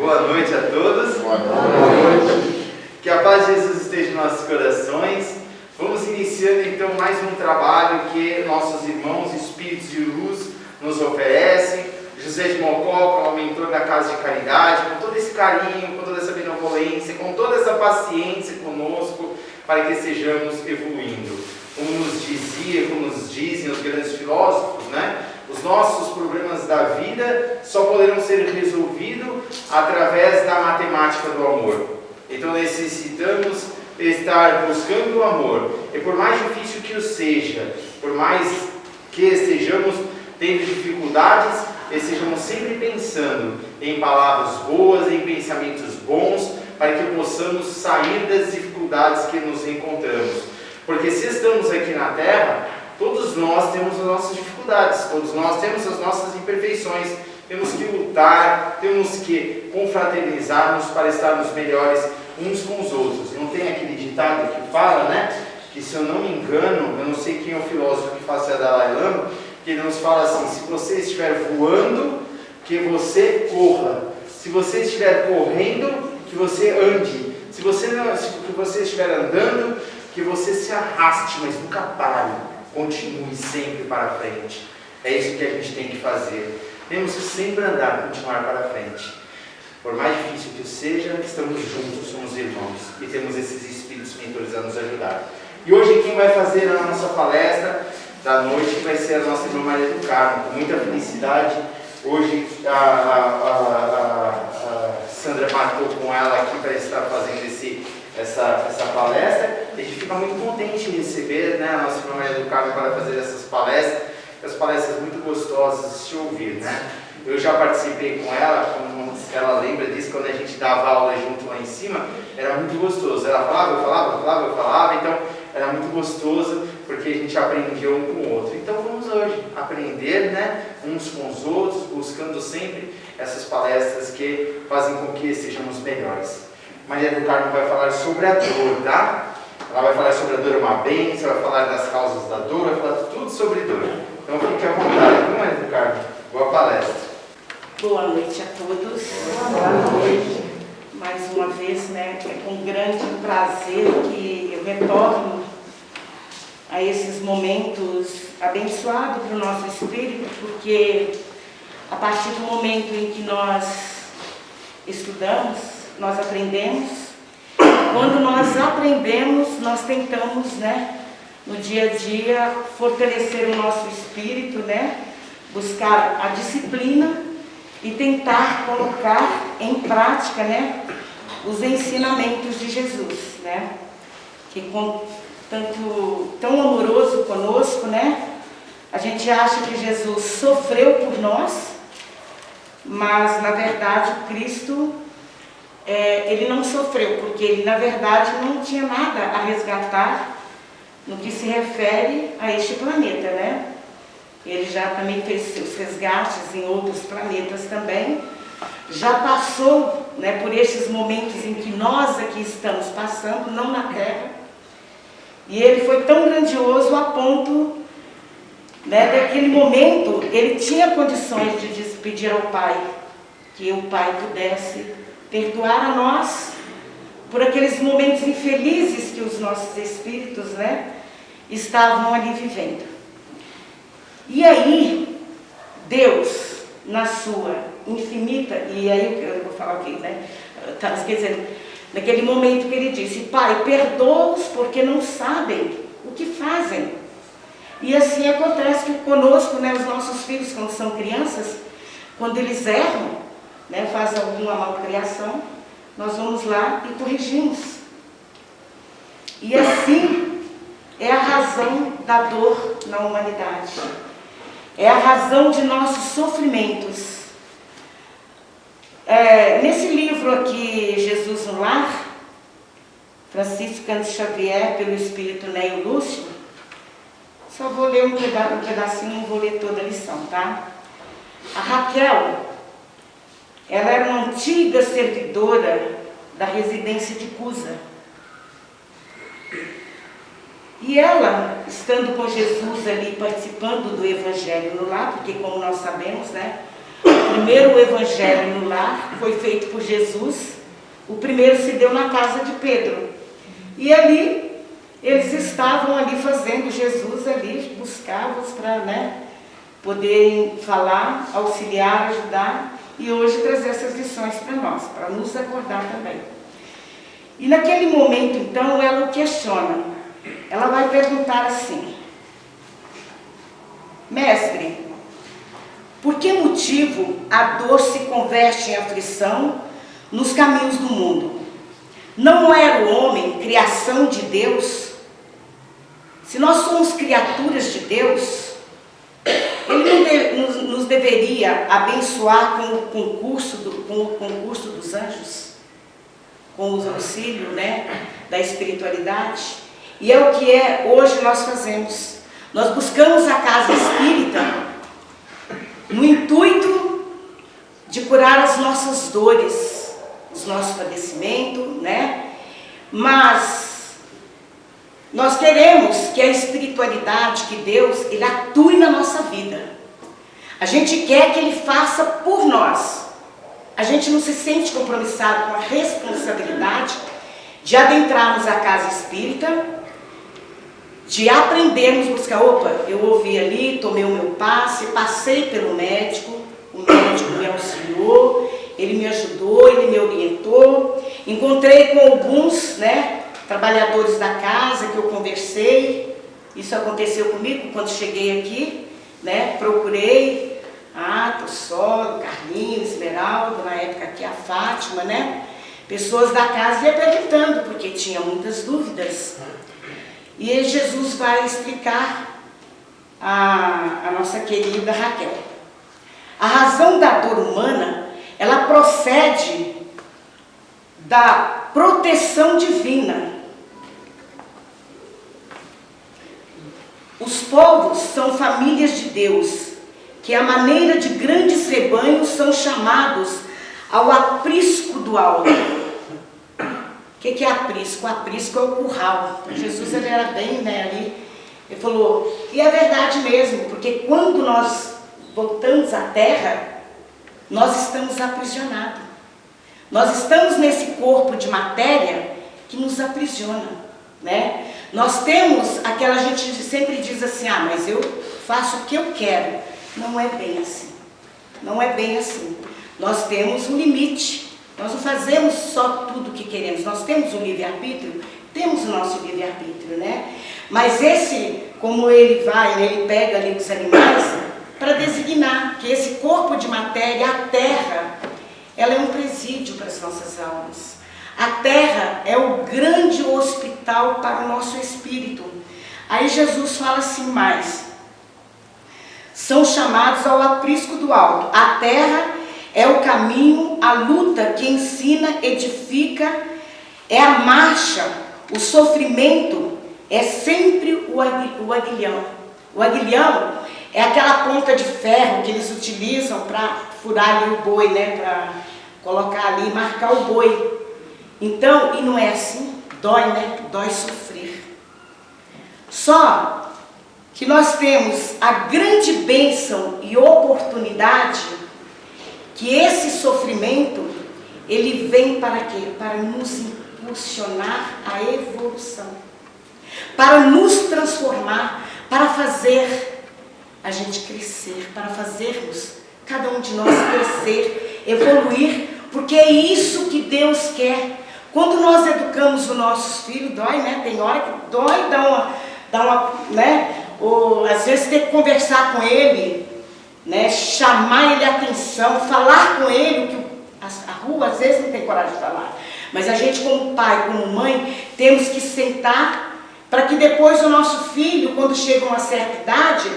Boa noite a todos. Boa noite. Que a paz de Jesus esteja em nossos corações. Vamos iniciando então mais um trabalho que nossos irmãos Espíritos de Luz nos oferecem. José de Mocó, como mentor da Casa de Caridade, com todo esse carinho, com toda essa benevolência, com toda essa paciência conosco, para que estejamos evoluindo. Como nos dizia, como nos dizem os grandes filósofos, né? Os nossos problemas da vida só poderão ser resolvidos através da matemática do amor. Então necessitamos estar buscando o amor. E por mais difícil que o seja, por mais que estejamos tendo dificuldades, estejamos sempre pensando em palavras boas, em pensamentos bons, para que possamos sair das dificuldades que nos encontramos. Porque se estamos aqui na Terra, todos nós temos as nossas dificuldades, todos nós temos as nossas imperfeições, temos que lutar, temos que confraternizar-nos para estarmos melhores uns com os outros. Não tem aquele ditado que fala, né? Que se eu não me engano, eu não sei quem é o filósofo que faz a Dalai Lama, que ele nos fala assim: se você estiver voando, que você corra. Se você estiver correndo, que você ande. Se você estiver andando, que você se arraste, mas nunca pare. Continue sempre para frente. É isso que a gente tem que fazer. Temos que sempre andar, continuar para frente. Por mais difícil que seja, estamos juntos, somos irmãos. E temos esses espíritos mentores a nos ajudar. E hoje quem vai fazer a nossa palestra da noite vai ser a nossa irmã Maria do Carmo. Com muita felicidade. Hoje a Sandra marcou com ela aqui para estar fazendo essa palestra. A gente fica muito contente em receber, né, a nossa irmã Maria do Carmo para fazer essas palestras muito gostosas de se ouvir, né? Eu já participei com ela, como ela lembra disso, quando a gente dava aula junto lá em cima, era muito gostoso. Ela falava, eu falava, então era muito gostoso, porque a gente aprendia um com o outro. Então vamos hoje aprender, né, uns com os outros, buscando sempre essas palestras que fazem com que sejamos melhores. Maria do Carmo vai falar sobre a dor, tá? Ela vai falar sobre a dor é uma bênção, vai falar das causas da dor, vai falar tudo sobre dor. Então fique à vontade, viu, Maria do Carmo? Boa palestra. Boa noite a todos. Boa noite. Mais uma vez, né, é com grande prazer que eu retorno a esses momentos abençoados para o nosso espírito, porque a partir do momento em que nós estudamos, nós aprendemos. Quando nós aprendemos, nós tentamos, né, no dia a dia, fortalecer o nosso espírito, né, buscar a disciplina e tentar colocar em prática, né, os ensinamentos de Jesus, né, que tão amoroso conosco, né, a gente acha que Jesus sofreu por nós, mas na verdade Cristo ele não sofreu, porque ele na verdade não tinha nada a resgatar no que se refere a este planeta, né? Ele já também fez seus resgates em outros planetas também. Já passou, né, por estes momentos em que nós aqui estamos passando, não na Terra. E ele foi tão grandioso a ponto, né, daquele momento, ele tinha condições de pedir ao Pai, que o Pai pudesse perdoar a nós por aqueles momentos infelizes que os nossos espíritos, né, estavam ali vivendo. E aí, Deus, na sua infinita, e aí eu vou falar o quê, né? Estava esquecendo, naquele momento que ele disse: Pai, perdoa-os porque não sabem o que fazem. E assim acontece conosco, né? Os nossos filhos, quando são crianças, quando eles erram, né, fazem alguma malcriação, nós vamos lá e corrigimos. E assim é a razão da dor na humanidade. É a razão de nossos sofrimentos. Nesse livro aqui, Jesus no Lar, Francisco Cândido Xavier, pelo Espírito Neio Lúcio, só vou ler um pedacinho, não vou ler toda a lição, tá? A Raquel, ela era uma antiga servidora da residência de Cusa. E ela, estando com Jesus ali, participando do Evangelho no lar, porque como nós sabemos, né, O primeiro evangelho no lar foi feito por Jesus. O primeiro se deu na casa de Pedro. E ali, eles estavam ali fazendo, Jesus ali buscava-os para, né, poderem falar, auxiliar, ajudar. E hoje trazer essas lições para nós, para nos acordar também. E naquele momento, então, ela o questiona. Ela vai perguntar assim: Mestre, por que motivo a dor se converte em aflição nos caminhos do mundo? Não era o homem criação de Deus? Se nós somos criaturas de Deus, Ele nos deveria abençoar com o concurso dos anjos, com o auxílio, né, da espiritualidade. E é o que hoje nós fazemos. Nós buscamos a casa espírita no intuito de curar as nossas dores, os nossos padecimentos, né? Mas nós queremos que a espiritualidade, que Deus, Ele atue na nossa vida. A gente quer que Ele faça por nós. A gente não se sente compromissado com a responsabilidade de adentrarmos a casa espírita, de aprendermos, buscar, eu ouvi ali, tomei o meu passe, passei pelo médico, o médico me auxiliou, ele me ajudou, ele me orientou, encontrei com alguns, né, trabalhadores da casa que eu conversei. Isso aconteceu comigo quando cheguei aqui, né, procurei Tossolo, Carlinhos, Esmeralda, na época aqui a Fátima, né, pessoas da casa ia perguntando, porque tinha muitas dúvidas. E Jesus vai explicar a nossa querida Raquel. A razão da dor humana, ela procede da proteção divina. Os povos são famílias de Deus, que à maneira de grandes rebanhos são chamados ao aprisco do alto. O que é aprisco? Aprisco é o curral. Então, Jesus, ele era bem, né, ali. Ele falou, e é verdade mesmo, porque quando nós voltamos à terra, nós estamos aprisionados. Nós estamos nesse corpo de matéria que nos aprisiona, né? Nós temos aquela, a gente sempre diz assim, mas eu faço o que eu quero. Não é bem assim. Não é bem assim. Nós temos um limite. Nós não fazemos só tudo o que queremos. Nós temos o livre-arbítrio, temos o nosso livre-arbítrio, né? Mas esse, como ele vai, ele pega ali os animais para designar que esse corpo de matéria, a terra, ela é um presídio para as nossas almas. A terra é o grande hospital para o nosso espírito. Aí Jesus fala assim mais. São chamados ao aprisco do alto. A terra é o caminho, a luta que ensina, edifica, é a marcha, o sofrimento, é sempre o aguilhão. O aguilhão é aquela ponta de ferro que eles utilizam para furar ali o boi, né? Para colocar ali e marcar o boi. Então, e não é assim? Dói, né? Dói sofrer. Só que nós temos a grande bênção e oportunidade que esse sofrimento, ele vem para quê? Para nos impulsionar à evolução. Para nos transformar, para fazer a gente crescer, para fazermos cada um de nós crescer, evoluir, porque é isso que Deus quer. Quando nós educamos os nossos filhos, dói, né? Tem hora que dói, dá uma, né? Ou às vezes ter que conversar com ele, né? Chamar ele a atenção, falar com ele, que a rua às vezes não tem coragem de falar. Mas a gente, como pai, como mãe, temos que sentar para que depois o nosso filho, quando chega a uma certa idade,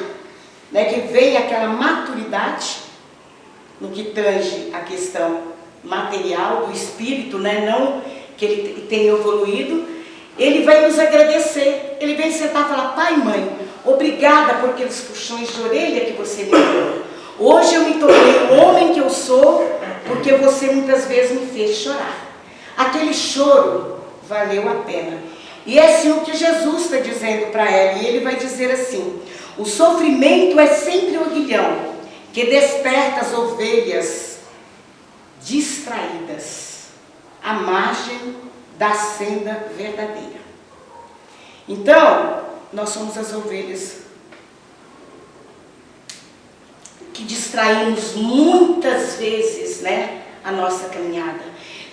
né, que vem aquela maturidade, no que tange a questão material do espírito, né, não que ele tenha evoluído, ele vai nos agradecer. Ele vem sentar e falar, pai e mãe, obrigada por aqueles puxões de orelha que você me deu. Hoje eu me tornei o homem que eu sou, porque você muitas vezes me fez chorar. Aquele choro valeu a pena. E é assim o que Jesus está dizendo para ela. E ele vai dizer assim, o sofrimento é sempre o aguilhão que desperta as ovelhas distraídas à margem da senda verdadeira. Então, nós somos as ovelhas que distraímos muitas vezes, né, a nossa caminhada,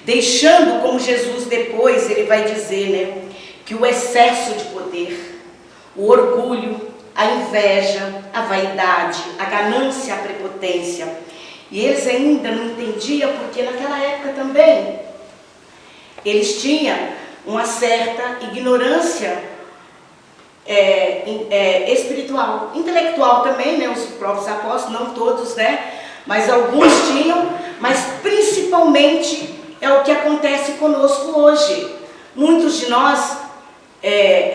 deixando, como Jesus depois ele vai dizer, né, que o excesso de poder, o orgulho, a inveja, a vaidade, a ganância, a prepotência. E eles ainda não entendiam, porque naquela época também eles tinham uma certa ignorância espiritual, intelectual também, né? Os próprios apóstolos, não todos, né? Mas alguns tinham, mas principalmente é o que acontece conosco hoje. Muitos de nós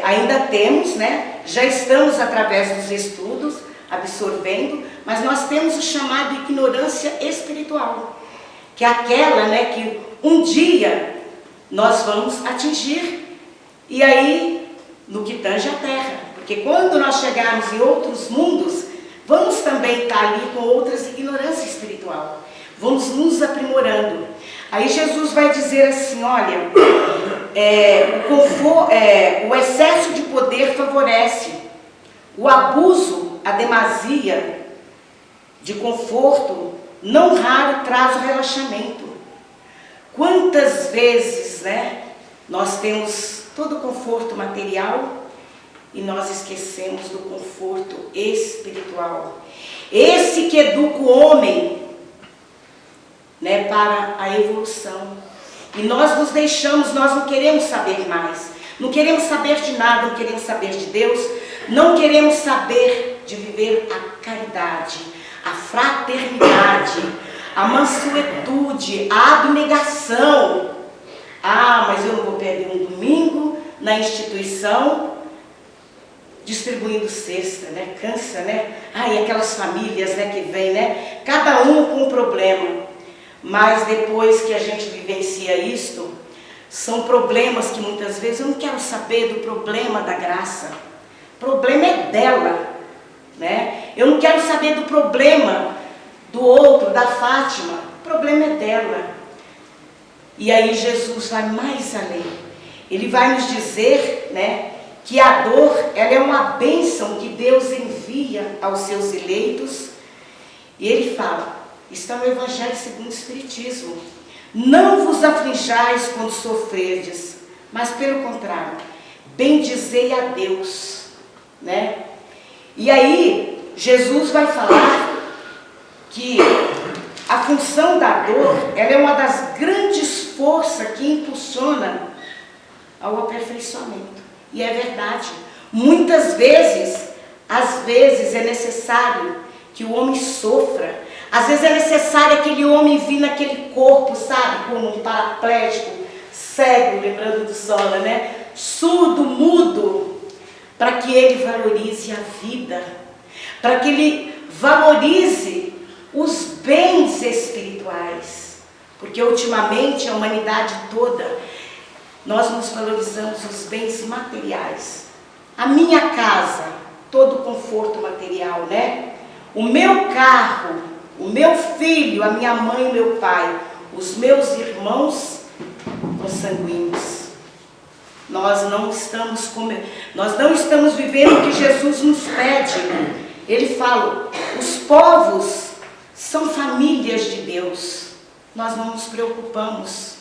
ainda temos, né? Já estamos através dos estudos absorvendo, mas nós temos o chamado ignorância espiritual, que é aquela, né, que um dia nós vamos atingir, e aí no que tange a terra, porque quando nós chegarmos em outros mundos, vamos também estar ali com outras ignorâncias espiritual, vamos nos aprimorando. Aí Jesus vai dizer assim, olha, o excesso de poder favorece, o abuso, a demasia de conforto, não raro traz o relaxamento. Quantas vezes, né, nós temos todo o conforto material e nós esquecemos do conforto espiritual. Esse que educa o homem, né, para a evolução. E nós nos deixamos, nós não queremos saber mais. Não queremos saber de nada, não queremos saber de Deus. Não queremos saber de viver a caridade, a fraternidade, a mansuetude, a abnegação. Ah, mas eu não vou perder um domingo na instituição distribuindo cesta, né? Cansa, né? Ah, e aquelas famílias, né, que vêm, né? Cada um com um problema. Mas depois que a gente vivencia isto, são problemas que muitas vezes eu não quero saber do problema da Graça. O problema é dela, né? Eu não quero saber do problema do outro, da Fátima. O problema é dela. E aí Jesus vai mais além. Ele vai nos dizer, né, que a dor, ela é uma bênção que Deus envia aos seus eleitos. E ele fala, está no Evangelho segundo o Espiritismo, não vos aflijais quando sofrerdes, mas pelo contrário, bendizei a Deus, né? E aí, Jesus vai falar que a função da dor, ela é uma das grandes forças que impulsiona ao aperfeiçoamento. E é verdade, muitas vezes, às vezes é necessário que o homem sofra. Às vezes é necessário aquele homem vir naquele corpo, sabe, como um paraplégico, cego, lembrando do Sola, né? Surdo, mudo, para que ele valorize a vida, para que ele valorize os bens espirituais, porque ultimamente a humanidade toda, nós nos valorizamos os bens materiais. A minha casa, todo o conforto material, né? O meu carro, o meu filho, a minha mãe e meu pai, os meus irmãos consanguíneos. Nós não estamos vivendo o que Jesus nos pede. Ele fala, os povos são famílias de Deus. Nós não nos preocupamos.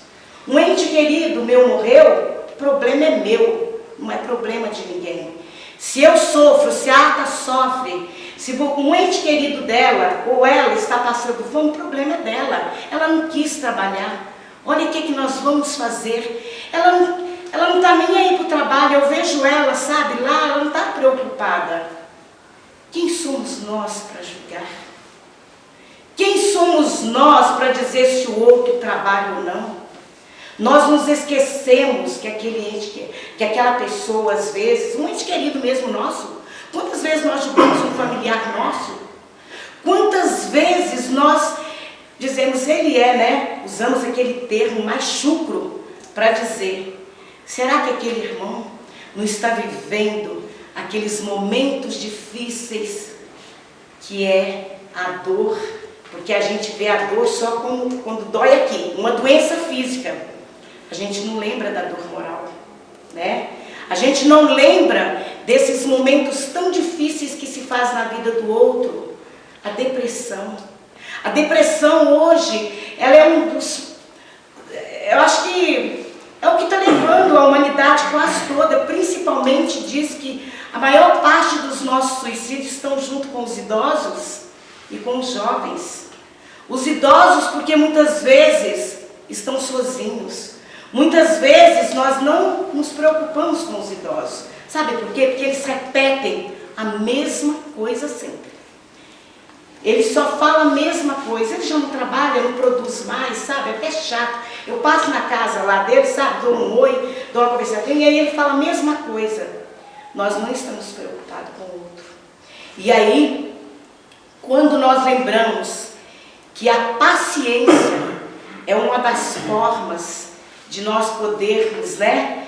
Um ente querido meu morreu, o problema é meu, não é problema de ninguém. Se eu sofro, se a Ata sofre, se um ente querido dela ou ela está passando fome, o problema é dela. Ela não quis trabalhar. Olha o que nós vamos fazer. Ela não está nem aí para o trabalho. Eu vejo ela, sabe, lá, ela não está preocupada. Quem somos nós para julgar? Quem somos nós para dizer se o outro trabalha ou não? Nós nos esquecemos que que aquela pessoa, às vezes, um ente querido mesmo nosso, quantas vezes nós julgamos um familiar nosso? Quantas vezes nós dizemos, ele é, né? Usamos aquele termo mais chucro para dizer, será que aquele irmão não está vivendo aqueles momentos difíceis que é a dor, porque a gente vê a dor só quando dói aqui, uma doença física. A gente não lembra da dor moral, né? A gente não lembra desses momentos tão difíceis que se faz na vida do outro. A depressão. A depressão hoje, ela é um dos... Eu acho que é o que está levando a humanidade quase toda, principalmente diz que a maior parte dos nossos suicídios estão junto com os idosos e com os jovens. Os idosos porque muitas vezes estão sozinhos. Muitas vezes nós não nos preocupamos com os idosos. Sabe por quê? Porque eles repetem a mesma coisa sempre. Eles só falam a mesma coisa. Eles já não trabalham, não produzem mais, sabe? É até chato. Eu passo na casa lá dele, sabe? Dou um oi, dou uma conversação, e aí ele fala a mesma coisa. Nós não estamos preocupados com o outro. E aí, quando nós lembramos que a paciência é uma das formas de nós podermos, né,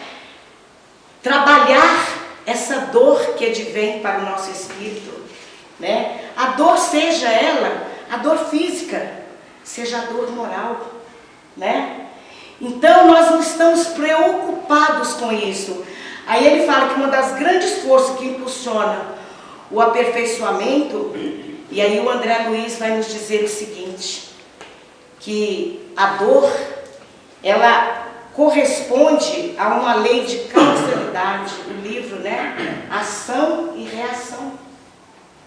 trabalhar essa dor que advém para o nosso espírito, né? A dor, seja ela a dor física, seja a dor moral, né? Então nós não estamos preocupados com isso. Aí ele fala que uma das grandes forças que impulsiona o aperfeiçoamento, e aí o André Luiz vai nos dizer o seguinte, que a dor, ela corresponde a uma lei de causalidade do livro, né? Ação e reação,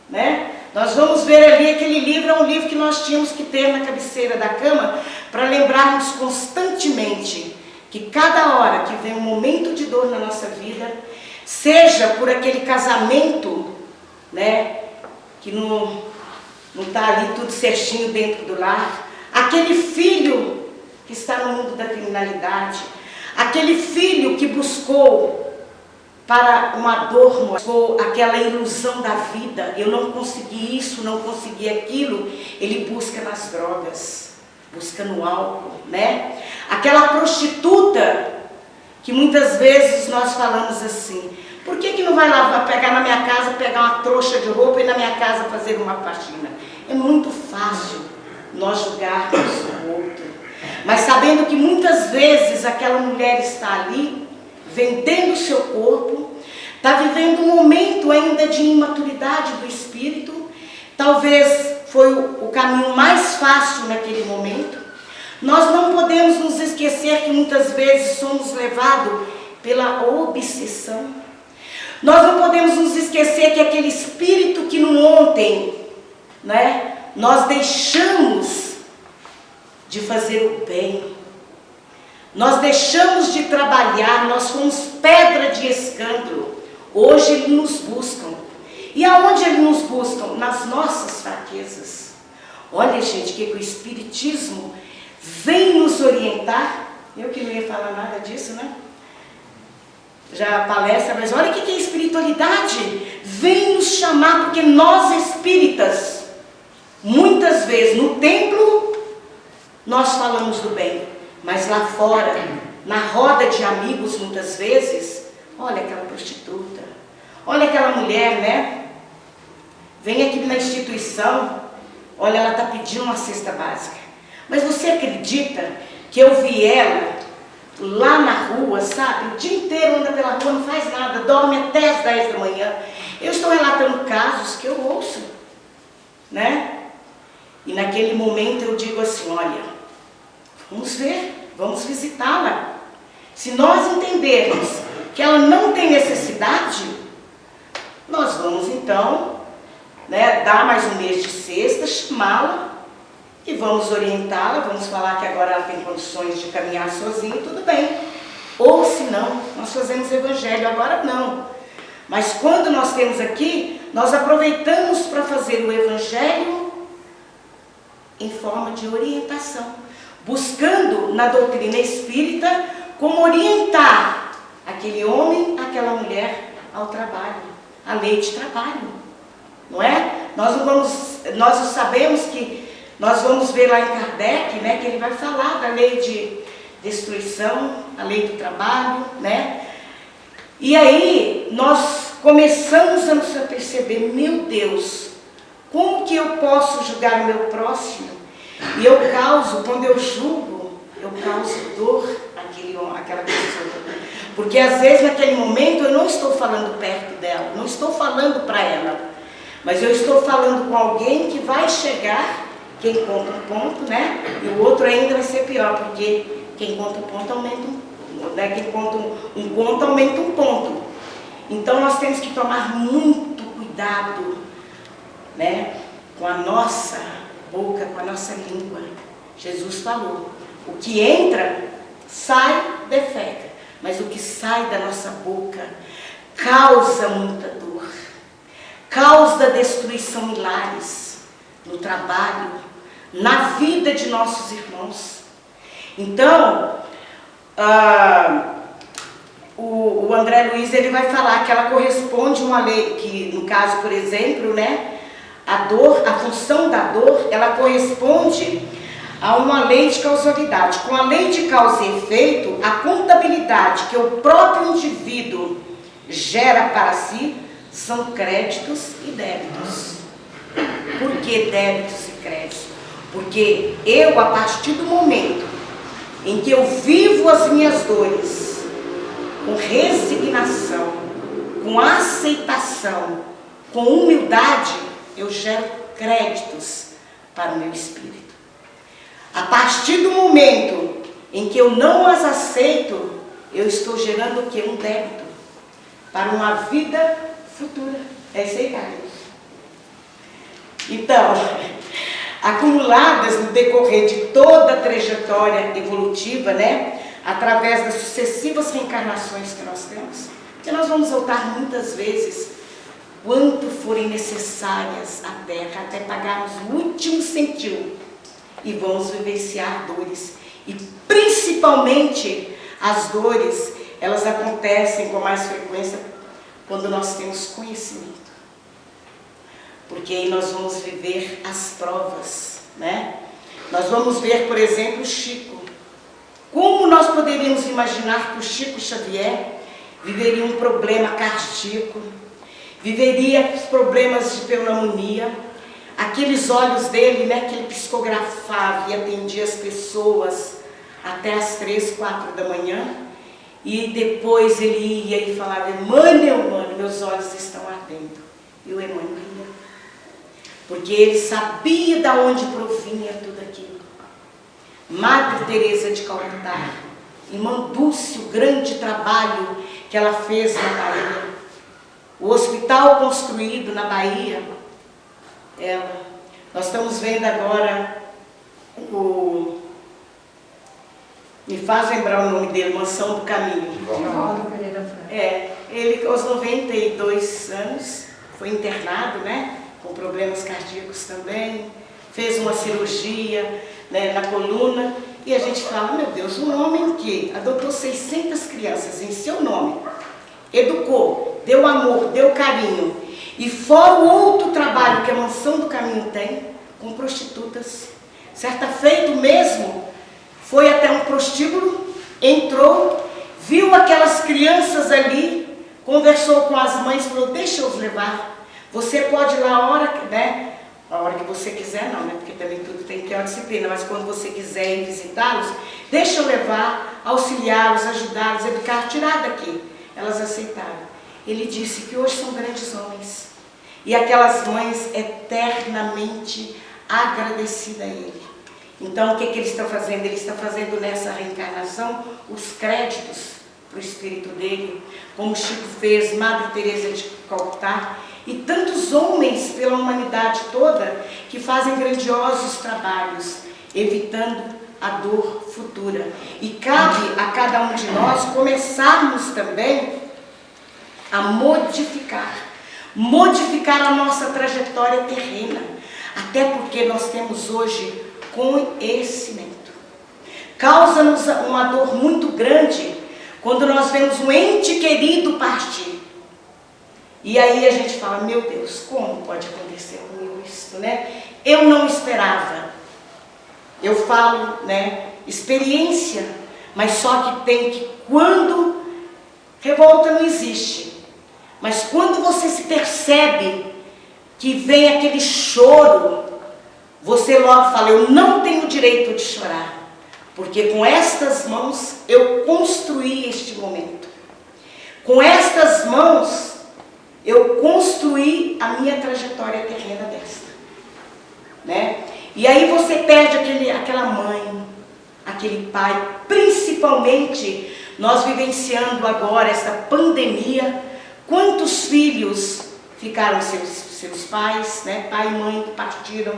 né? Nós vamos ver ali, aquele livro é um livro que nós tínhamos que ter na cabeceira da cama para lembrarmos constantemente que cada hora que vem um momento de dor na nossa vida, seja por aquele casamento, né, que não está ali tudo certinho dentro do lar, aquele filho que está no mundo da criminalidade, aquele filho que buscou para uma dor, buscou aquela ilusão da vida, eu não consegui isso, não consegui aquilo, ele busca nas drogas, busca no álcool, né? Aquela prostituta que muitas vezes nós falamos assim, por que não vai lá pegar na minha casa, pegar uma trouxa de roupa e na minha casa fazer uma faxina? É muito fácil nós julgarmos o outro, mas sabendo que muitas vezes aquela mulher está ali, vendendo o seu corpo, está vivendo um momento ainda de imaturidade do espírito, talvez foi o caminho mais fácil naquele momento. Nós não podemos nos esquecer que muitas vezes somos levados pela obsessão. Nós não podemos nos esquecer que aquele espírito que no ontem, né, nós deixamos de fazer o bem, nós deixamos de trabalhar, nós fomos pedra de escândalo. Hoje eles nos buscam. E aonde eles nos buscam? Nas nossas fraquezas. Olha, gente, que o Espiritismo vem nos orientar. Eu que não ia falar nada disso, né? Já palestra, mas olha o que é espiritualidade. Vem nos chamar, porque nós espíritas, muitas vezes no templo, nós falamos do bem. Mas lá fora, na roda de amigos, muitas vezes, olha aquela prostituta, olha aquela mulher, né? Vem aqui na instituição, olha, ela está pedindo uma cesta básica. Mas você acredita que eu vi ela lá na rua, sabe? O dia inteiro anda pela rua, não faz nada, dorme até as 10 da manhã. Eu estou relatando casos que eu ouço, né? E naquele momento eu digo assim, olha, vamos ver, vamos visitá-la. Se nós entendermos que ela não tem necessidade, nós vamos então, né, dar mais um mês de cesta, chamá-la e vamos orientá-la, vamos falar que agora ela tem condições de caminhar sozinha, tudo bem. Ou se não, nós fazemos evangelho, agora não. Mas quando nós temos aqui, nós aproveitamos para fazer o evangelho em forma de orientação, buscando na doutrina espírita como orientar aquele homem, aquela mulher ao trabalho, a lei de trabalho, não é? Nós sabemos que nós vamos ver lá em Kardec, né, que ele vai falar da lei de destruição, a lei do trabalho, né? E aí nós começamos a nos perceber, meu Deus, como que eu posso julgar o meu próximo, e eu causo, quando eu julgo, eu causo dor àquela pessoa. Porque às vezes naquele momento eu não estou falando perto dela, não estou falando para ela, mas eu estou falando com alguém que vai chegar, quem conta um ponto, né? E o outro ainda vai ser pior, porque quem conta um ponto aumenta quem conta um ponto aumenta um ponto. Então nós temos que tomar muito cuidado, né? Com a nossa boca, com a nossa língua. Jesus falou, o que entra, sai, defeca. Mas o que sai da nossa boca causa muita dor, causa destruição em lares, no trabalho, na vida de nossos irmãos. Então, o André Luiz ele vai falar que ela corresponde a uma lei, que no caso, por exemplo, né, a função da dor, ela corresponde a uma lei de causalidade. Com a lei de causa e efeito, a contabilidade que o próprio indivíduo gera para si são créditos e débitos. Por que débitos e créditos? Porque eu, a partir do momento em que eu vivo as minhas dores com resignação, com aceitação, com humildade, eu gero créditos para o meu espírito. A partir do momento em que eu não as aceito, eu estou gerando o quê? Um débito para uma vida futura. É isso aí, Carlos. Então, acumuladas no decorrer de toda a trajetória evolutiva, né? Através das sucessivas reencarnações que nós temos, que nós vamos voltar muitas vezes, quanto forem necessárias à Terra, até pagarmos o último centil. E vamos vivenciar dores. E principalmente as dores, elas acontecem com mais frequência quando nós temos conhecimento. Porque aí nós vamos viver as provas, né? Nós vamos ver, por exemplo, o Chico. Como nós poderíamos imaginar que o Chico Xavier viveria um problema cardíaco, viveria problemas de pneumonia, aqueles olhos dele, né, que ele psicografava e atendia as pessoas até as 3, 4 da manhã, e depois ele ia e falava, Emmanuel, meus olhos estão ardendo. E o Emmanuel ia, porque ele sabia de onde provinha tudo aquilo. Madre Teresa de Calcutá, Irmã Dulce, o grande trabalho que ela fez na Bahia, o hospital construído na Bahia, nós estamos vendo agora me faz lembrar o nome dele, Mansão do Caminho. Ele aos 92 anos foi internado, né, com problemas cardíacos também, fez uma cirurgia, né, na coluna, e a gente fala, meu Deus, um homem que adotou 600 crianças em seu nome, educou, deu amor, deu carinho, e fora o outro trabalho que a Mansão do Caminho tem, com prostitutas. Certa feita mesmo, foi até um prostíbulo, entrou, viu aquelas crianças ali, conversou com as mães, falou, deixa eu os levar, você pode ir lá a hora, né? A hora que você quiser não, né? Porque também tudo tem que ter uma disciplina, mas quando você quiser ir visitá-los, deixa eu levar, auxiliá-los, ajudá-los, educar, tirar daqui. Elas aceitaram. Ele disse que hoje são grandes homens. E aquelas mães eternamente agradecidas a ele. Então, o que ele está fazendo? Ele está fazendo nessa reencarnação os créditos para o espírito dele, como Chico fez, Madre Teresa de Calcutá, e tantos homens pela humanidade toda que fazem grandiosos trabalhos, evitando a dor futura. E cabe a cada um de nós começarmos também a modificar a nossa trajetória terrena, até porque nós temos hoje conhecimento. Causa-nos uma dor muito grande quando nós vemos um ente querido partir. E aí a gente fala, meu Deus, como pode acontecer comigo isso, né? Eu não esperava. Eu falo, né, experiência, mas só que tem que, quando revolta não existe, mas quando você se percebe que vem aquele choro, você logo fala: eu não tenho direito de chorar, porque com estas mãos eu construí este momento. Com estas mãos eu construí a minha trajetória terrena desta, né? E aí você perde aquela mãe, aquele pai. Principalmente nós vivenciando agora essa pandemia, quantos filhos ficaram seus pais, né? Pai e mãe que partiram.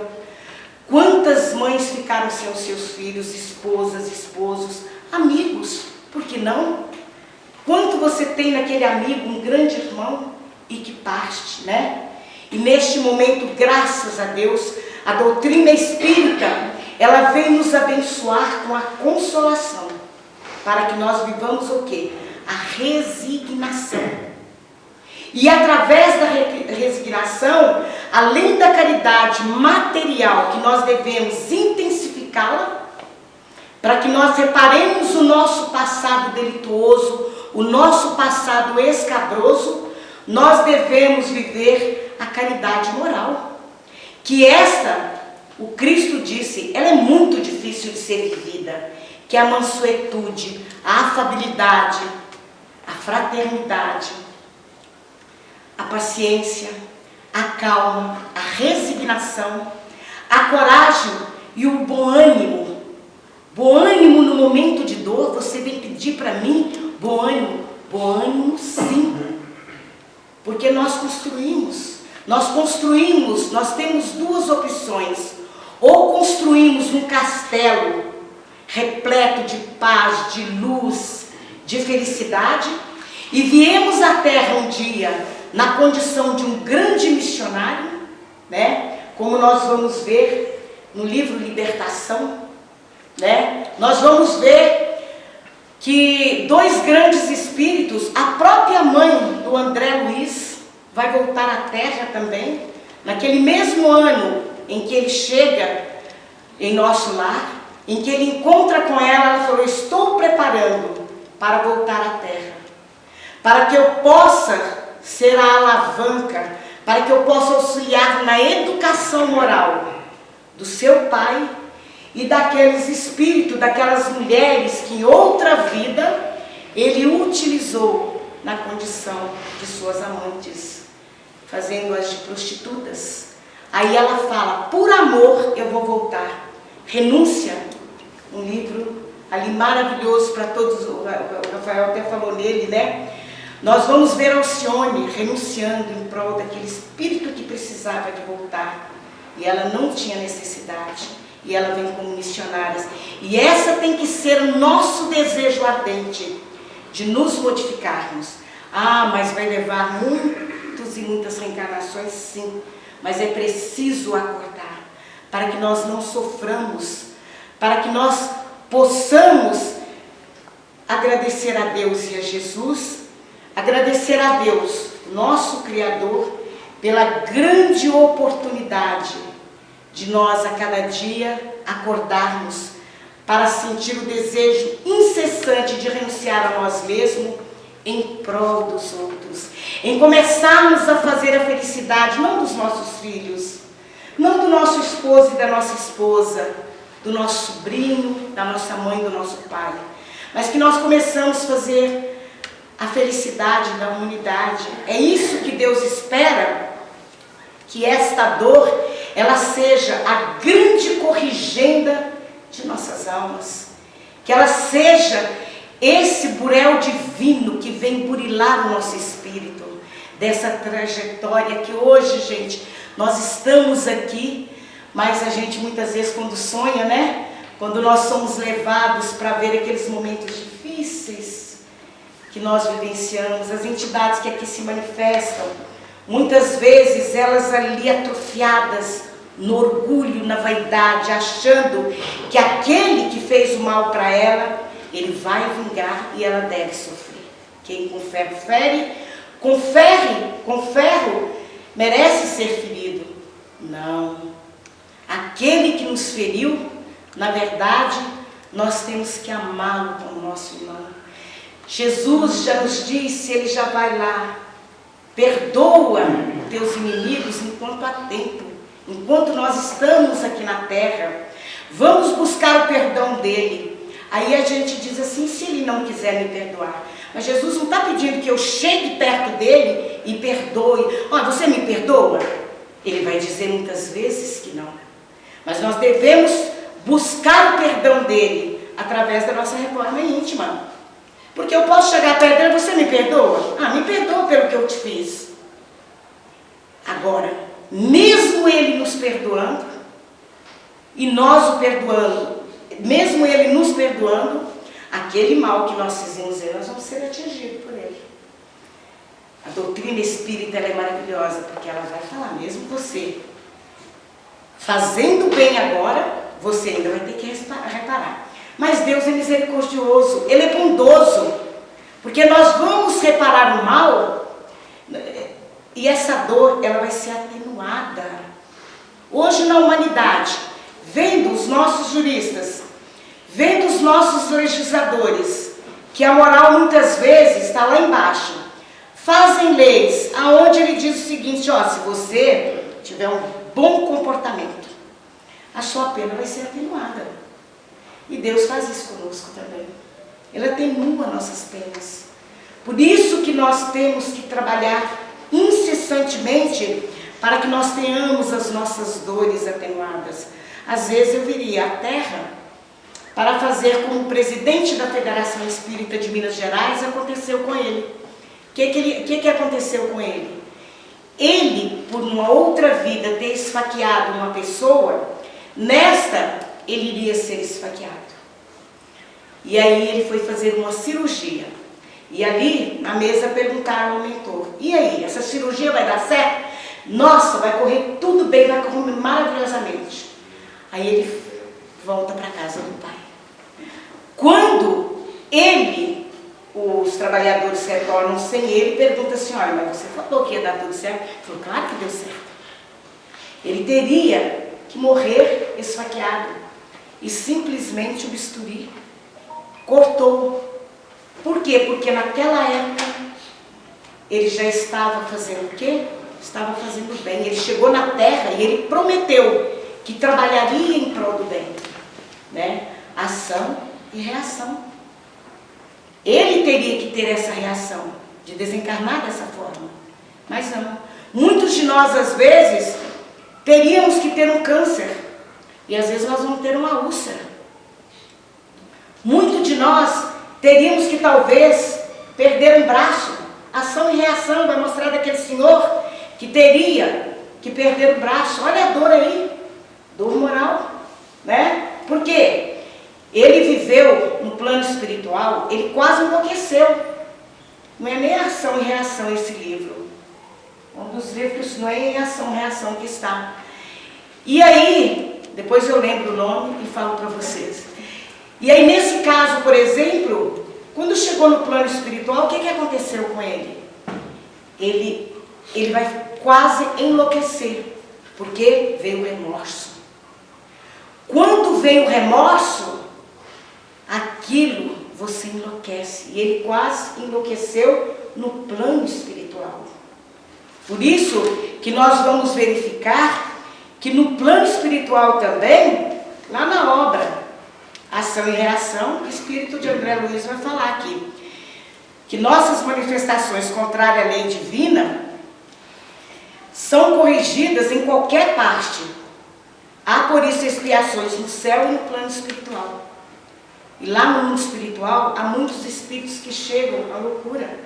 Quantas mães ficaram sem os seus filhos, esposas, esposos, amigos, por que não? Quanto você tem naquele amigo, um grande irmão, e que parte, né? E neste momento, graças a Deus, a doutrina espírita, ela vem nos abençoar com a consolação, para que nós vivamos o quê? A resignação. E através da resignação, além da caridade material, que nós devemos intensificá-la, para que nós reparemos o nosso passado delituoso, o nosso passado escabroso, nós devemos viver a caridade moral. Que esta, o Cristo disse, ela é muito difícil de ser vivida, que é a mansuetude, a afabilidade, a fraternidade, a paciência, a calma, a resignação, a coragem e o bom ânimo. Bom ânimo no momento de dor. Você vem pedir para mim bom ânimo? Bom ânimo, sim. Porque nós temos duas opções. Ou construímos um castelo repleto de paz, de luz, de felicidade, e viemos à Terra um dia na condição de um grande missionário, né? Como nós vamos ver no livro Libertação, né? Nós vamos ver que dois grandes espíritos, a própria mãe do André Luiz vai voltar à Terra também, naquele mesmo ano em que ele chega em nosso lar, em que ele encontra com ela, ela falou: estou preparando para voltar à Terra, para que eu possa ser a alavanca, para que eu possa auxiliar na educação moral do seu pai e daqueles espíritos, daquelas mulheres que em outra vida ele utilizou na condição de suas amantes, fazendo-as de prostitutas. Aí ela fala: por amor eu vou voltar. Renúncia, um livro ali maravilhoso para todos, o Rafael até falou nele, né? Nós vamos ver Alcione renunciando em prol daquele espírito que precisava de voltar. E ela não tinha necessidade. E ela vem como missionária. E essa tem que ser o nosso desejo ardente, de nos modificarmos. Ah, mas vai levar muitas e muitas reencarnações, sim. Mas é preciso acordar, para que nós não soframos, para que nós possamos agradecer a Deus e a Jesus, agradecer a Deus, nosso Criador, pela grande oportunidade de nós a cada dia acordarmos para sentir o desejo incessante de renunciar a nós mesmos em prol dos outros, em começarmos a fazer a felicidade não dos nossos filhos, não do nosso esposo e da nossa esposa, do nosso sobrinho, da nossa mãe, do nosso pai, mas que nós começamos a fazer a felicidade da humanidade. É isso que Deus espera, que esta dor ela seja a grande corrigenda de nossas almas, que ela seja esse burel divino que vem burilar o nosso espírito, dessa trajetória que hoje, gente, nós estamos aqui, mas a gente muitas vezes quando sonha, né? Quando nós somos levados para ver aqueles momentos difíceis que nós vivenciamos, as entidades que aqui se manifestam, muitas vezes elas ali atrofiadas no orgulho, na vaidade, achando que aquele que fez o mal para ela, ele vai vingar e ela deve sofrer. Quem com ferro fere, com ferro merece ser ferido. Não. Aquele que nos feriu, na verdade, nós temos que amá-lo como nosso irmão. Jesus já nos disse, ele já vai lá, perdoa teus inimigos enquanto há tempo, enquanto nós estamos aqui na terra. Vamos buscar o perdão dele. Aí a gente diz assim, se ele não quiser me perdoar. Mas Jesus não está pedindo que eu chegue perto dele e perdoe. Ó, você me perdoa? Ele vai dizer muitas vezes que não. Mas nós devemos buscar o perdão dele através da nossa reforma íntima. Porque eu posso chegar perto dele, você me perdoa? Ah, me perdoa pelo que eu te fiz. Agora, mesmo ele nos perdoando, e nós o perdoando, mesmo ele nos perdoando, aquele mal que nós fizemos ele, nós vamos ser atingidos por ele. A doutrina espírita ela é maravilhosa, porque ela vai falar, mesmo você fazendo bem agora, você ainda vai ter que reparar. Mas Deus é misericordioso, ele é bondoso, porque nós vamos reparar o mal, e essa dor ela vai ser atenuada. Hoje na humanidade, vendo os nossos juristas, vendo os nossos legisladores, que a moral muitas vezes está lá embaixo, fazem leis aonde ele diz o seguinte, ó, se você tiver um bom comportamento, a sua pena vai ser atenuada. E Deus faz isso conosco também. Ele atenua nossas penas. Por isso que nós temos que trabalhar incessantemente para que nós tenhamos as nossas dores atenuadas. Às vezes eu viria à terra para fazer como o presidente da Federação Espírita de Minas Gerais aconteceu com ele. O que aconteceu com ele? Ele, por uma outra vida, ter esfaqueado uma pessoa, nesta ele iria ser esfaqueado. E aí ele foi fazer uma cirurgia. E ali, na mesa, perguntaram ao mentor, e aí, essa cirurgia vai dar certo? Nossa, vai correr tudo bem, vai correr maravilhosamente. Aí ele volta para a casa do pai. Quando os trabalhadores retornam sem ele, pergunta assim, olha, mas você falou que ia dar tudo certo? Ele falou, claro que deu certo. Ele teria que morrer esfaqueado. E simplesmente o bisturi cortou. Por quê? Porque naquela época ele já estava fazendo o quê? Estava fazendo bem. Ele chegou na terra e ele prometeu que trabalharia em prol do bem, né? Ação e reação. Ele teria que ter essa reação, de desencarnar dessa forma. Mas não. Muitos de nós, às vezes, teríamos que ter um câncer. E às vezes nós vamos ter uma úlcera. Muitos de nós teríamos que talvez perder um braço. Ação e reação vai mostrar daquele senhor que teria que perder o braço. Olha a dor aí, dor moral, né? Por quê? Ele viveu no plano espiritual, ele quase enlouqueceu. Não é nem ação e reação esse livro. Um dos livros não é em ação e reação que está. E aí, depois eu lembro o nome e falo para vocês. E aí nesse caso, por exemplo, quando chegou no plano espiritual, o que aconteceu com ele? Ele vai quase enlouquecer, porque veio o remorso. Quando vem o remorso, aquilo você enlouquece. E ele quase enlouqueceu no plano espiritual. Por isso que nós vamos verificar que no plano espiritual também, lá na obra Ação e Reação, o espírito de André Luiz vai falar aqui, que nossas manifestações contrárias à lei divina são corrigidas em qualquer parte. Há por isso expiações no céu e no plano espiritual. E lá no mundo espiritual há muitos espíritos que chegam à loucura.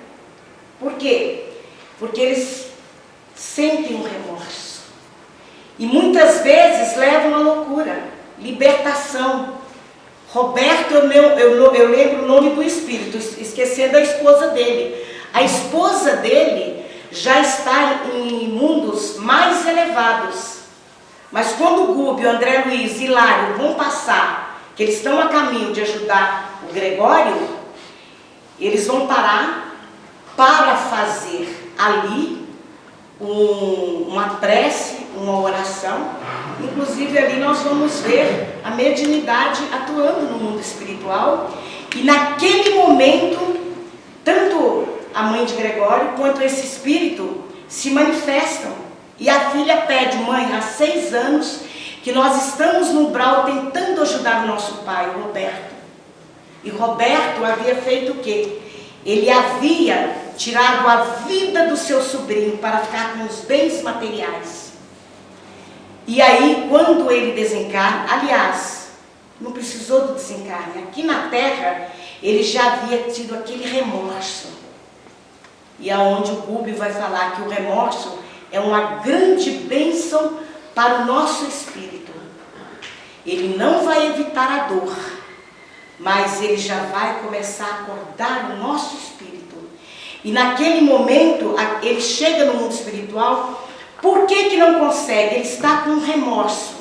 Por quê? Porque eles sentem um remorso. E muitas vezes levam à loucura. Libertação. Roberto, eu lembro o nome do espírito, esquecendo a esposa dele. A esposa dele já está em mundos mais elevados. Mas quando o Gúbio, André Luiz e Hilário vão passar, que eles estão a caminho de ajudar o Gregório, eles vão parar para fazer ali uma prece, uma oração. Inclusive ali nós vamos ver a mediunidade atuando no mundo espiritual. E naquele momento, tanto a mãe de Gregório quanto esse espírito se manifestam. E a filha pede: mãe, há 6 anos que nós estamos no umbral tentando ajudar o nosso pai, o Roberto. E Roberto havia feito o quê? Ele havia tirado a vida do seu sobrinho para ficar com os bens materiais. E aí, quando ele desencarna, aliás, não precisou do desencarne, aqui na Terra, ele já havia tido aquele remorso. E aonde o Gubi vai falar que o remorso é uma grande bênção para o nosso espírito. Ele não vai evitar a dor, mas ele já vai começar a acordar o nosso espírito. E naquele momento, ele chega no mundo espiritual. Por que não consegue? Ele está com um remorso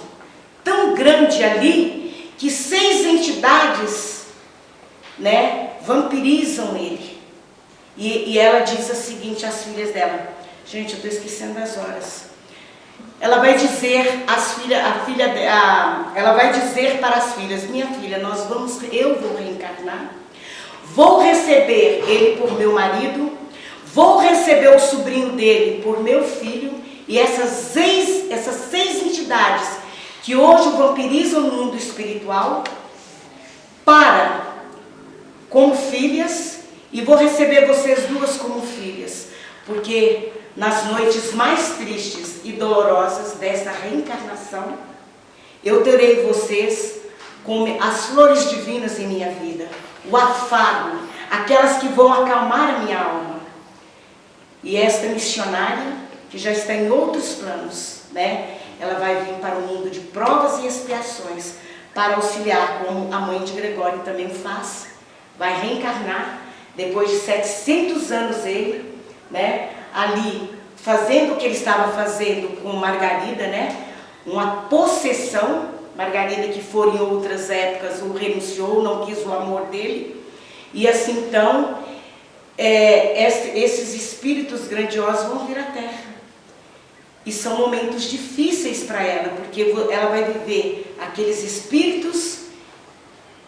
tão grande ali, que 6 entidades, né, vampirizam ele. E ela diz o seguinte às filhas dela: gente, eu estou esquecendo as horas. Ela vai dizer ela vai dizer para as filhas: minha filha, eu vou reencarnar, vou receber ele por meu marido, vou receber o sobrinho dele por meu filho, e essas 6 entidades que hoje vampirizam o mundo espiritual, como filhas, e vou receber vocês 2 como filhas, porque nas noites mais tristes e dolorosas dessa reencarnação, eu terei vocês como as flores divinas em minha vida, o afago, aquelas que vão acalmar a minha alma. E esta missionária, que já está em outros planos, né? Ela vai vir para o mundo de provas e expiações para auxiliar, como a mãe de Gregório também faz. Vai reencarnar depois de 700 anos ele, né? Ali fazendo o que ele estava fazendo com Margarida, né? Uma possessão. Margarida, que for em outras épocas, o renunciou, não quis o amor dele. E assim então, esses espíritos grandiosos vão vir à Terra. E são momentos difíceis para ela, porque ela vai viver aqueles espíritos.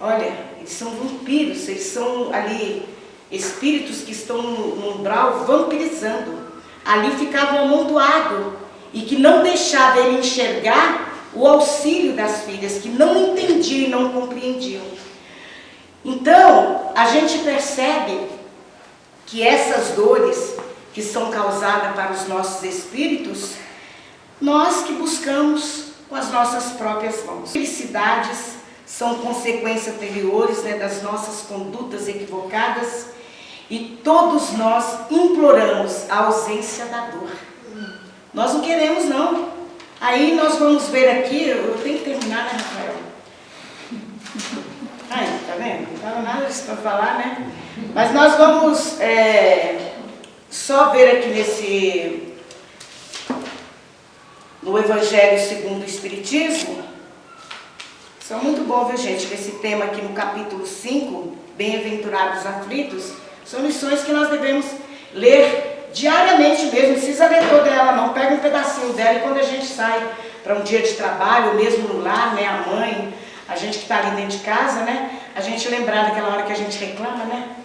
Olha, eles são vampiros, eles são ali espíritos que estão no umbral vampirizando. Ali ficavam amontoados e que não deixava ele enxergar o auxílio das filhas, que não entendiam e não compreendiam. Então, a gente percebe que essas dores que são causadas para os nossos espíritos, nós que buscamos com as nossas próprias mãos. Felicidades são consequências anteriores, né, das nossas condutas equivocadas, e todos nós imploramos a ausência da dor. Nós não queremos, não. Aí nós vamos ver aqui, eu tenho que terminar, né, Rafael? Aí, tá vendo? Não estava nada disso para falar, né? Mas nós vamos só ver aqui no Evangelho segundo o Espiritismo. Isso é muito bom, viu, gente? Esse tema aqui no capítulo 5, Bem-aventurados aflitos, são lições que nós devemos ler diariamente mesmo. Não precisa ler toda ela, não. Pega um pedacinho dela e quando a gente sai para um dia de trabalho, ou mesmo no lar, né, a mãe, a gente que está ali dentro de casa, né, a gente lembrar daquela hora que a gente reclama, né?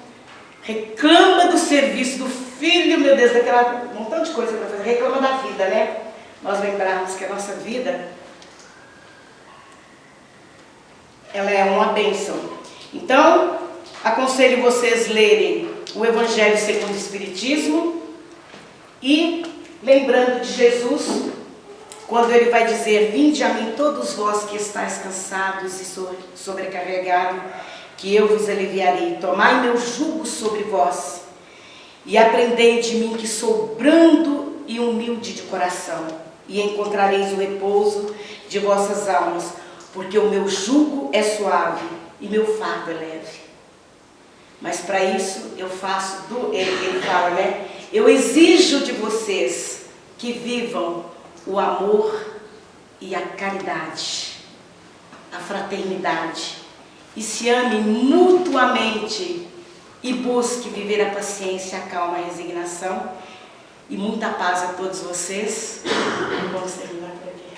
Reclama do serviço do filho, meu Deus, daquela montão de coisa para fazer. Reclama da vida, né? Nós lembrarmos que a nossa vida, ela é uma bênção. Então, aconselho vocês lerem o Evangelho segundo o Espiritismo e lembrando de Jesus, quando ele vai dizer: vinde a mim todos vós que estáis cansados e sobrecarregados, que eu vos aliviarei. Tomai meu jugo sobre vós e aprendei de mim, que sou brando e humilde de coração, e encontrareis o repouso de vossas almas, porque o meu jugo é suave e meu fardo é leve. Mas para isso eu faço, ele fala, né? Eu exijo de vocês que vivam o amor e a caridade, a fraternidade, e se amem mutuamente, e busque viver a paciência, a calma, a resignação, e muita paz a todos vocês. Vamos terminar por aqui.